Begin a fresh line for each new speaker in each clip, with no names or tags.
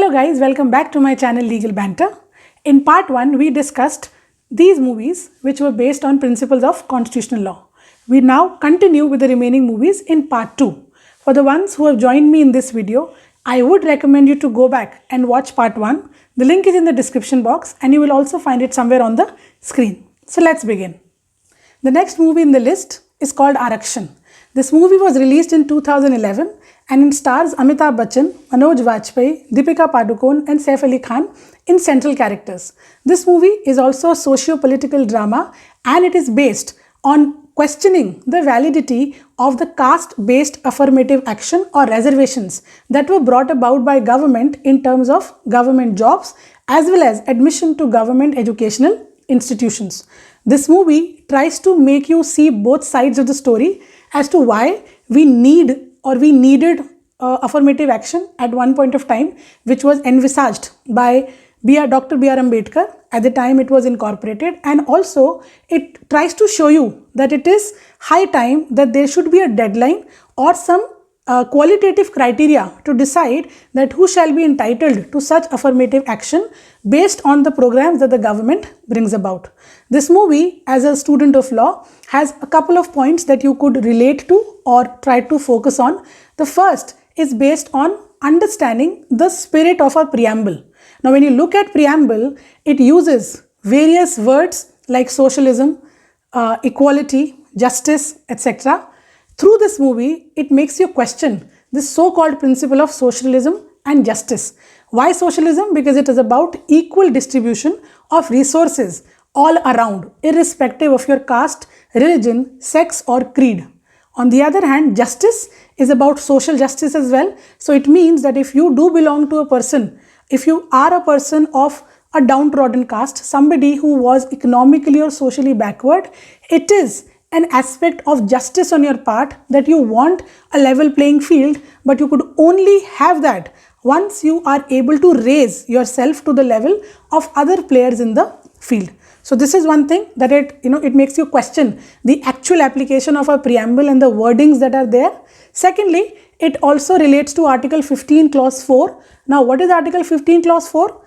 Hello guys, welcome back to my channel Legal Banter. In part 1, we discussed these movies which were based on principles of constitutional law. We now continue with the remaining movies in part 2. For the ones who have joined me in this video, I would recommend you to go back and watch part 1. The link is in the description box and you will also find it somewhere on the screen. So let's begin. The next movie in the list is called Arakshan. This movie was released in 2011 and it stars Amitabh Bachchan, Manoj Vajpayee, Deepika Padukone and Saif Ali Khan in central characters. This movie is also a socio-political drama and it is based on questioning the validity of the caste-based affirmative action or reservations that were brought about by government in terms of government jobs as well as admission to government educational institutions. This movie tries to make you see both sides of the story as to why we need or we needed affirmative action at one point of time, which was envisaged by Dr. B.R. Ambedkar. At the time it was incorporated, and also it tries to show you that it is high time that there should be a deadline or some qualitative criteria to decide that who shall be entitled to such affirmative action based on the programs that the government brings about. This movie, as a student of law, has a couple of points that you could relate to or try to focus on. The first is based on understanding the spirit of a preamble. Now, when you look at preamble, it uses various words like socialism, equality, justice, etc. Through this movie, it makes you question this so-called principle of socialism and justice. Why socialism? Because it is about equal distribution of resources all around, irrespective of your caste, religion, sex or creed. On the other hand, justice is about social justice as well. So it means that if you do belong to a person, if you are a person of a downtrodden caste, somebody who was economically or socially backward, it is an aspect of justice on your part that you want a level playing field, but you could only have that once you are able to raise yourself to the level of other players in the field. So this is one thing that it makes you question the actual application of a preamble and the wordings that are there. Secondly, it also relates to Article 15 Clause 4. Now, what is Article 15 Clause 4?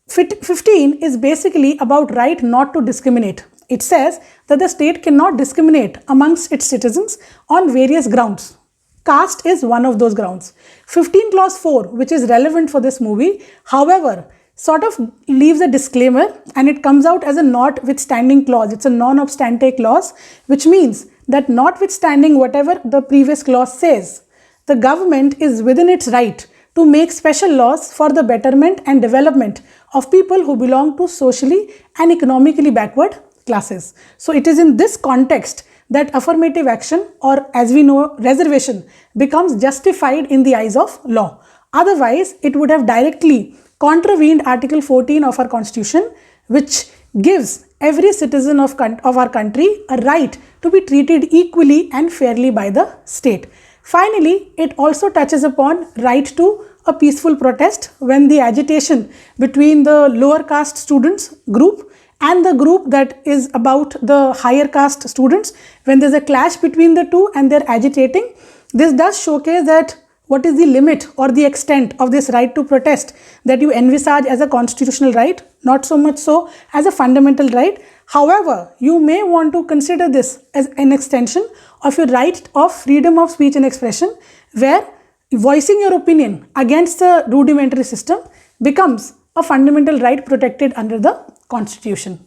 15 is basically about right not to discriminate. It says that the state cannot discriminate amongst its citizens on various grounds. Caste is one of those grounds. 15 Clause 4, which is relevant for this movie, however, sort of leaves a disclaimer and it comes out as a notwithstanding clause. It's a non-obstante clause, which means that notwithstanding whatever the previous clause says, the government is within its right to make special laws for the betterment and development of people who belong to socially and economically backward classes. So it is in this context that affirmative action, or as we know, reservation, becomes justified in the eyes of law. Otherwise, it would have directly contravened Article 14 of our Constitution, which gives every citizen of our country a right to be treated equally and fairly by the state. Finally, it also touches upon right to a peaceful protest when the agitation between the lower caste students group and the group that is about the higher caste students, when there's a clash between the two and they're agitating, this does showcase that what is the limit or the extent of this right to protest that you envisage as a constitutional right, not so much so as a fundamental right. However, you may want to consider this as an extension of your right of freedom of speech and expression, where voicing your opinion against the rudimentary system becomes a fundamental right protected under the Constitution.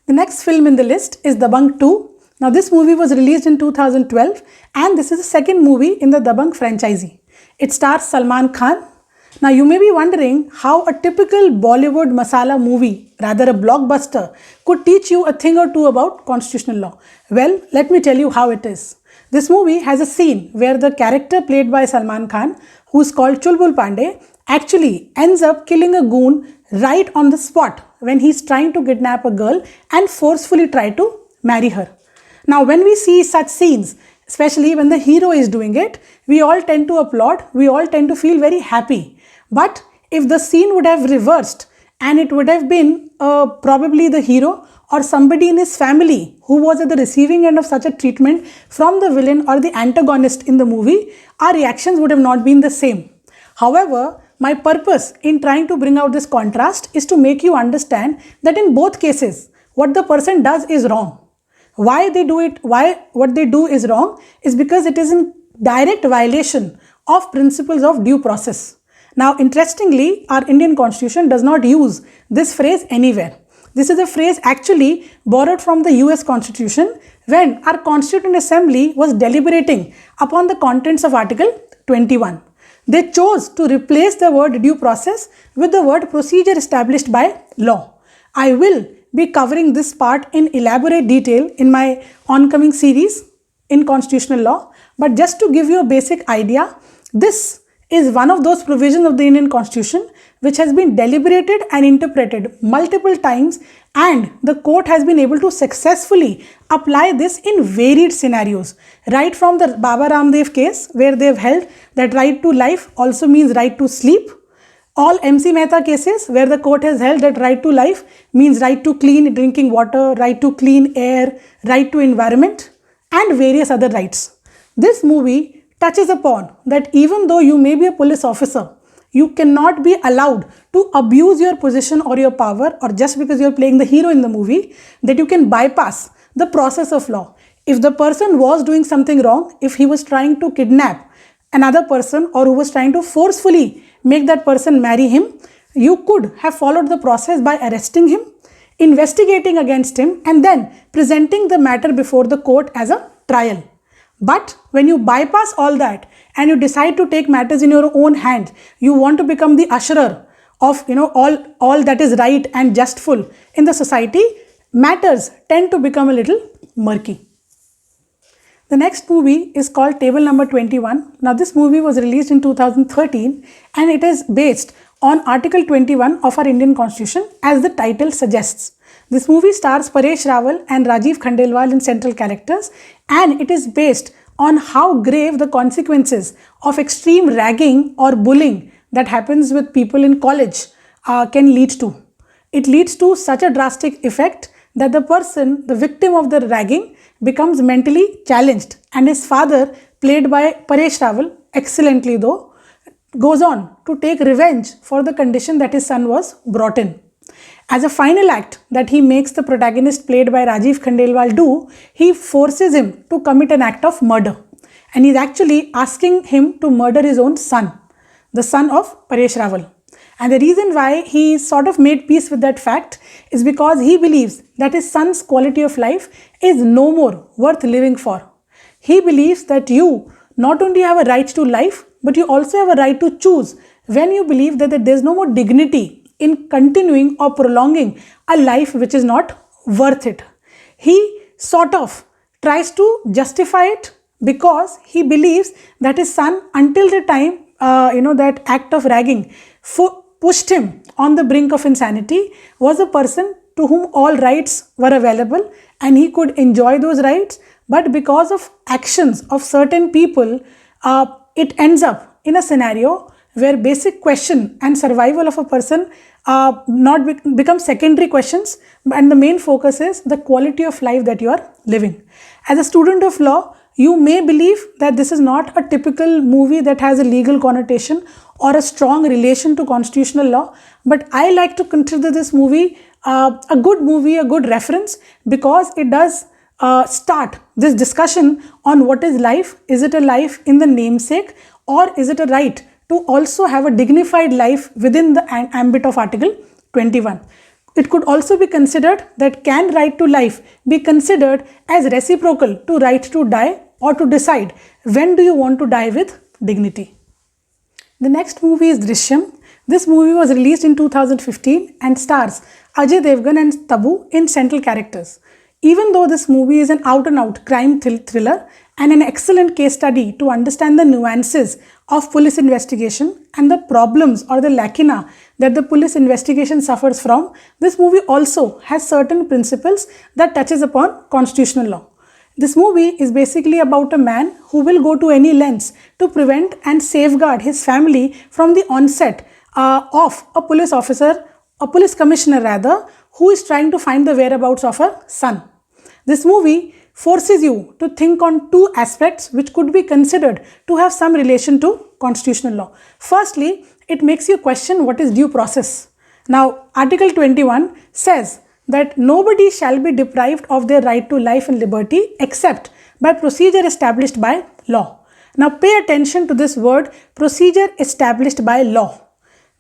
The next film in the list is Dabangg 2. Now, this movie was released in 2012 and this is the second movie in the Dabangg franchise. It stars Salman Khan. Now, you may be wondering how a typical Bollywood masala movie, rather a blockbuster, could teach you a thing or two about constitutional law. Well, let me tell you how it is. This movie has a scene where the character played by Salman Khan, who is called Chulbul Pandey, actually ends up killing a goon right on the spot when he's trying to kidnap a girl and forcefully try to marry her. Now, when we see such scenes, especially when the hero is doing it, we all tend to applaud, we all tend to feel very happy. But if the scene would have reversed and it would have been probably the hero or somebody in his family who was at the receiving end of such a treatment from the villain or the antagonist in the movie, our reactions would have not been the same. However, My purpose in trying to bring out this contrast is to make you understand that in both cases, what the person does is wrong. Why they do it, why what they do is wrong is because it is in direct violation of principles of due process. Now, interestingly, our Indian Constitution does not use this phrase anywhere. This is a phrase actually borrowed from the US Constitution when our Constituent Assembly was deliberating upon the contents of Article 21. They chose to replace the word due process with the word procedure established by law. I will be covering this part in elaborate detail in my oncoming series in constitutional law, but just to give you a basic idea, this is one of those provisions of the Indian Constitution which has been deliberated and interpreted multiple times, and the court has been able to successfully apply this in varied scenarios. Right from the Baba Ramdev case, where they have held that right to life also means right to sleep. All MC Mehta cases where the court has held that right to life means right to clean drinking water, right to clean air, right to environment, and various other rights. This movie touches upon that even though you may be a police officer, you cannot be allowed to abuse your position or your power, or just because you are playing the hero in the movie, that you can bypass the process of law. If the person was doing something wrong, if he was trying to kidnap another person or who was trying to forcefully make that person marry him, you could have followed the process by arresting him, investigating against him, and then presenting the matter before the court as a trial. But when you bypass all that and you decide to take matters in your own hands, you want to become the usherer of all that is right and justful in the society, matters tend to become a little murky. The next movie is called Table Number 21. Now, this movie was released in 2013 and it is based on Article 21 of our Indian Constitution, as the title suggests. This movie stars Paresh Rawal and Rajiv Khandelwal in central characters, and it is based on how grave the consequences of extreme ragging or bullying that happens with people in college can lead to. It leads to such a drastic effect that the person, the victim of the ragging, becomes mentally challenged, and his father, played by Paresh Rawal, excellently though, goes on to take revenge for the condition that his son was brought in. As a final act that he makes the protagonist, played by Rajiv Khandelwal, do, he forces him to commit an act of murder, and he's actually asking him to murder his own son, the son of Paresh Rawal. And the reason why he sort of made peace with that fact is because he believes that his son's quality of life is no more worth living for. He believes that you not only have a right to life, but you also have a right to choose when you believe that there is no more dignity in continuing or prolonging a life which is not worth it. He sort of tries to justify it because he believes that his son, until the time that act of ragging pushed him on the brink of insanity, was a person to whom all rights were available and he could enjoy those rights. But because of actions of certain people, it ends up in a scenario where basic question and survival of a person become secondary questions, and the main focus is the quality of life that you are living. As a student of law, you may believe that this is not a typical movie that has a legal connotation or a strong relation to constitutional law, but I like to consider this movie a good reference, because it does start this discussion on what is life. Is it a life in the namesake, or is it a right to also have a dignified life within the ambit of Article 21? It could also be considered that can right to life be considered as reciprocal to right to die, or to decide when do you want to die with dignity. The next movie is Drishyam. This movie was released in 2015 and stars Ajay Devgan and Tabu in central characters. Even though this movie is an out-and-out crime thriller and an excellent case study to understand the nuances of police investigation and the problems or the lacuna that the police investigation suffers from, this movie also has certain principles that touches upon constitutional law. This movie is basically about a man who will go to any lengths to prevent and safeguard his family from the onset of a police officer, a police commissioner rather, who is trying to find the whereabouts of her son. This movie forces you to think on two aspects which could be considered to have some relation to constitutional law. Firstly, it makes you question what is due process. Now, Article 21 says that nobody shall be deprived of their right to life and liberty except by procedure established by law. Now, pay attention to this word, procedure established by law.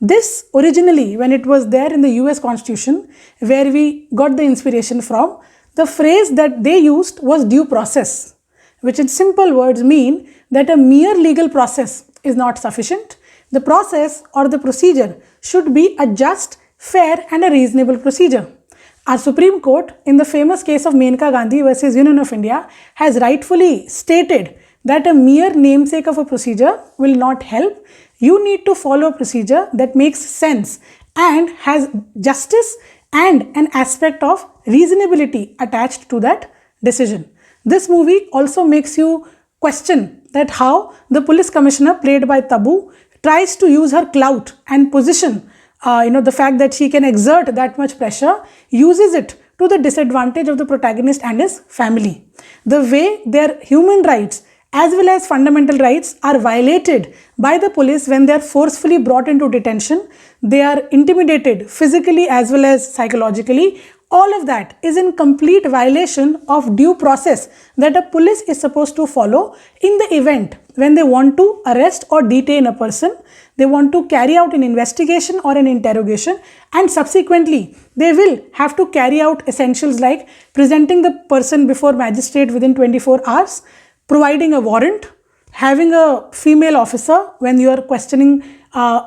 This originally, when it was there in the US Constitution, where we got the inspiration from, the phrase that they used was due process, which in simple words mean that a mere legal process is not sufficient. The process or the procedure should be a just, fair and a reasonable procedure. Our Supreme Court, in the famous case of Menka Gandhi versus Union of India, has rightfully stated that a mere namesake of a procedure will not help. You need to follow a procedure that makes sense and has justice and an aspect of reasonability attached to that decision. This movie also makes you question that how the police commissioner, played by Tabu, tries to use her clout and position, the fact that she can exert that much pressure, uses it to the disadvantage of the protagonist and his family. The way their human rights as well as fundamental rights are violated by the police when they are forcefully brought into detention, they are intimidated physically as well as psychologically. All of that is in complete violation of due process that a police is supposed to follow in the event when they want to arrest or detain a person, they want to carry out an investigation or an interrogation, and subsequently they will have to carry out essentials like presenting the person before magistrate within 24 hours, providing a warrant, having a female officer when you are questioning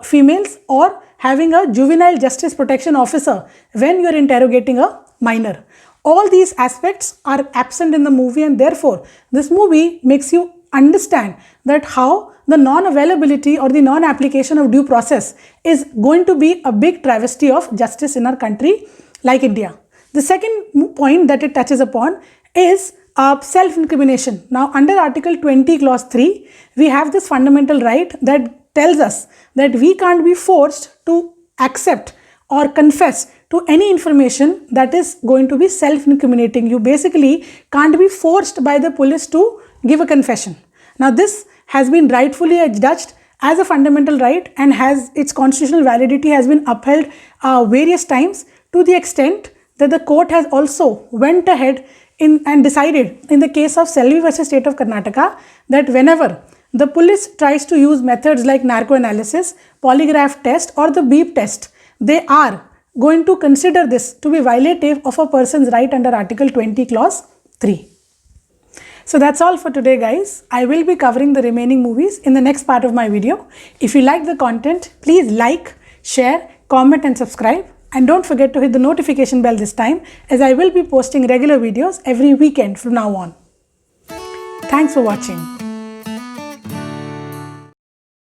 females, or having a juvenile justice protection officer when you are interrogating a minor. All these aspects are absent in the movie, and therefore this movie makes you understand that how the non-availability or the non-application of due process is going to be a big travesty of justice in our country like India. The second point that it touches upon is self-incrimination. Now, under Article 20, Clause 3, we have this fundamental right that tells us that we can't be forced to accept or confess to any information that is going to be self-incriminating. You basically can't be forced by the police to give a confession. Now, this has been rightfully adjudged as a fundamental right and has its constitutional validity has been upheld various times, to the extent that the court has also went ahead and decided in the case of Selvi versus State of Karnataka that whenever the police tries to use methods like narco-analysis, polygraph test or the beep test, they are going to consider this to be violative of a person's right under Article 20, Clause 3. So that's all for today, guys. I will be covering the remaining movies in the next part of my video. If you like the content, please like, share, comment and subscribe. And don't forget to hit the notification bell this time, as I will be posting regular videos every weekend from now on. Thanks for watching.